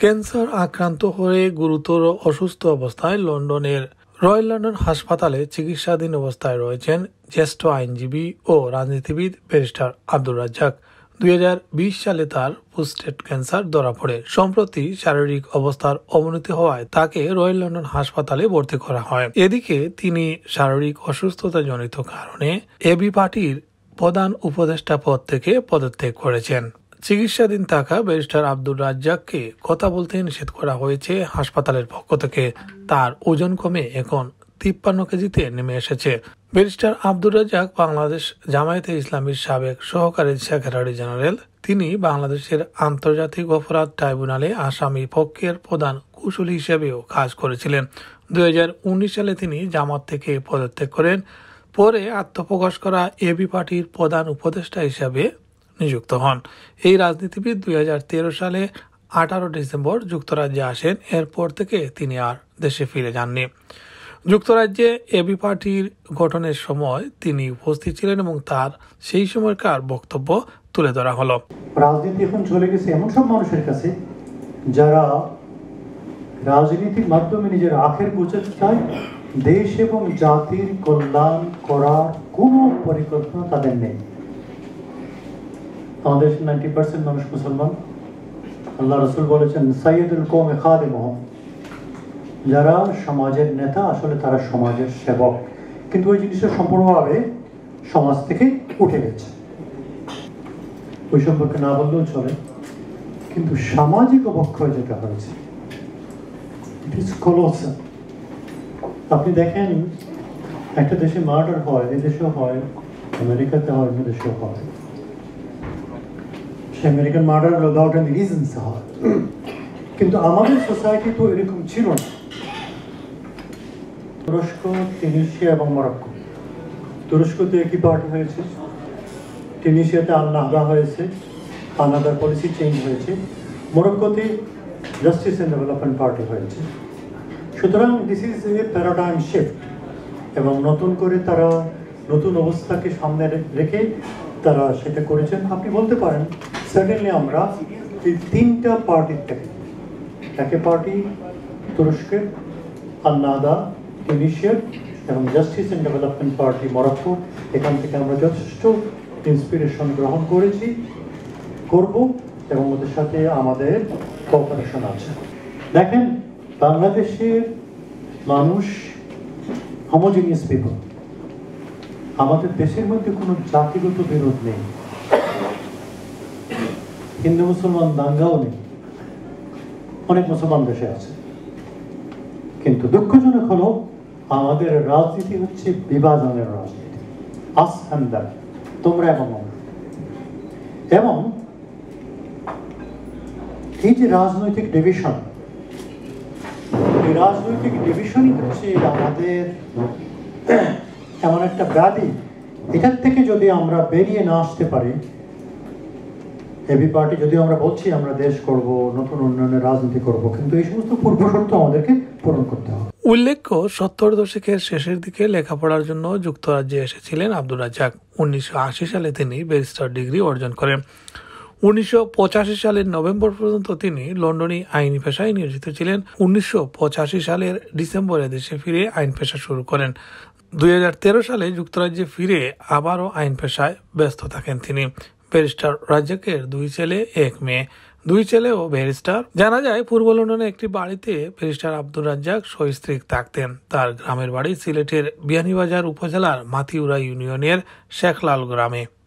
Cancer আক্রান্ত হয়ে গুরুতর অসুস্থ অবস্থায় লন্ডনের রয়্যাল লন্ডন হাসপাতালে চিকিৎসাধীন অবস্থায় রয়েছেন জ্যেষ্ঠ আইনজীবী ও রাজনীতিবিদ ব্যারিস্টার আব্দুর রাজ্জাক। 2020 সালে তার প্রোস্টেট ক্যান্সার ধরা পড়ে। সম্প্রতি শারীরিক অবস্থার অবনতি হওয়ায় তাকে রয়্যাল লন্ডন হাসপাতালে ভর্তি করা হয়। এদিকে তিনি শারীরিক অসুস্থতাজনিত কারণে এবি পার্টির প্রধান উপদেষ্টা পদ থেকে পদত্যাগ করেছেন। চিকিৎসাধীন থাকা ব্যারিস্টার আব্দুর রাজ্জাককে কথা বলতে নিষেধ করা হয়েছে হাসপাতালের পক্ষ থেকে। তার ওজন কমে এখন 53 কেজিতে নেমে এসেছে। ব্যারিস্টার আব্দুর রাজ্জাক বাংলাদেশ জামায়াতে ইসলামীর সাবেক সহকারী সেক্রেটারি জেনারেল। তিনি বাংলাদেশের আন্তর্জাতিক অপরাধ ট্রাইব্যুনালে আসামি পক্ষের প্রধান কৌশলী হিসেবেও কাজ করেছিলেন। 2019 সালে তিনি জামাত থেকে পদত্যাগ করেন। পরে আত্মপ্রকাশ করা এবি পার্টির প্রধান উপদেষ্টা হিসেবে নিযুক্ত হন। এই রাজনীতিবিদ 2013 সালে 18 ডিসেম্বর যুক্তরাজ্যে আসেন। এরপর থেকে তিনি আর দেশে ফিরে যাননি। যুক্তরাজ্যে এবি পার্টির গঠনের সময় তিনি উপস্থিত ছিলেন এবং তার সেই সময়কার বক্তব্য তুলে ধরা হলো। রাজনীতি এখন চলে গেছে এমন সব মানুষের কাছে যারা রাজনীতির মাধ্যমে নিজের আখের গুছাতে চায়, দেশ এবং জাতির কল্যাণ করার কোনো পরিকল্পনা তাদের নেই। আমাদের 90% মানুষ মুসলমান। আল্লাহ রসুল বলেছেন সাইয়্যিদুল কওমে খাদিমুহুম, যারা সমাজের নেতা আসলে তারা সমাজের সেবক। কিন্তু ওই জিনিসটা সম্পূর্ণভাবে সমাজ থেকে উঠে গেছে। ওই সম্পর্কে না বললেও চলে, কিন্তু সামাজিক অবক্ষয় যেটা হয়েছে ইট ইজ কলোসাল। আপনি দেখেন একটা দেশে মার্ডার হয়, এদেশেও হয়, আমেরিকাতে হয়, অন্য দেশেও হয়। American murder without any reasons হয়, কিন্তু আমাদের সোসাইটি তো এরকম ছিল না। তুরস্ক, তিউনিসিয়া এবং মরক্কো। তুরস্কতে একই পার্টি হয়েছে, তিউনিসিয়াতে আল-নাহদা হয়েছে, আল-নাহদার পলিসি চেঞ্জ হয়েছে, মরক্কোতে জাস্টিস অ্যান্ড ডেভেলপমেন্ট পার্টি হয়েছে। সুতরাং this is a paradigm shift, এবং নতুন করে তারা নতুন অবস্থাকে সামনে রেখে তারা সেটা করেছেন। আপনি বলতে পারেন সার্টেনলি আমরা এই তিনটা পার্টির থেকে, একে পার্টি তুরস্কের, আল-নাহদা তিউনিসিয়ার এবং justice and development party Morocco, এখান থেকে আমরা যথেষ্ট ইন্সপিরেশন গ্রহণ করেছি, করব, এবং ওদের সাথে আমাদের কোঅপারেশন আছে। দেখেন, বাংলাদেশের মানুষ হোমোজিনিয়াস পিপল। আমাদের দেশের মধ্যে কোনো জাতিগত বিরোধ নেই, হিন্দু মুসলমান দাঙ্গাও নেই, অনেক মুসলমান দেশে আছে। কিন্তু দুঃখজনক হলো আমাদের রাজনীতি হচ্ছে বিভাজনের রাজনীতি, আস এন্ড দ্যাট, তোমরা এবং আমরা। এবং এই যে রাজনৈতিক ডিভিশন, এই রাজনৈতিক ডিভিশনই হচ্ছে আমাদের এমন একটা ব্যাধি। এটার থেকে যদি আমরা বেরিয়ে না আসতে পারি, এবি পার্টি যদি আমরা বলছি আমরা দেশ করব, নতুন উন্নয়নের রাজনীতি করব, কিন্তু এই সমস্ত পূর্বশর্ত আমাদেরকে পূরণ করতে হবে। উল্লেখ্য, 70 দশকের শেষের দিকে লেখাপড়ার জন্য যুক্তরাজ্যে এসেছিলেন আব্দুর রাজ্জাক। 1980 সালে তিনি ব্যারিস্টার ডিগ্রি অর্জন করেন। 1985 সালের নভেম্বর পর্যন্ত তিনি লন্ডনে আইনি পেশায় নিয়োজিত ছিলেন। 1985 সালের ডিসেম্বরে দেশে ফিরে আইন পেশা শুরু করেন। 2013 সালে যুক্তরাজ্যে ফিরে আবারও আইন পেশায় ব্যস্ত থাকেন তিনি। ব্যারিস্টার রাজ্জাকের 2 ছেলে 1 মেয়ে, 2 ছেলে ও ব্যারিস্টার। জানা যায়, পূর্ব লন্ডনে একটি বাড়িতে ব্যারিস্টার আব্দুর রাজ্জাক সস্ত্রীক থাকতেন। তার গ্রামের বাড়ি সিলেটের বিয়ানীবাজার উপজেলার মাতিউরা ইউনিয়নের শেখলাল গ্রামে।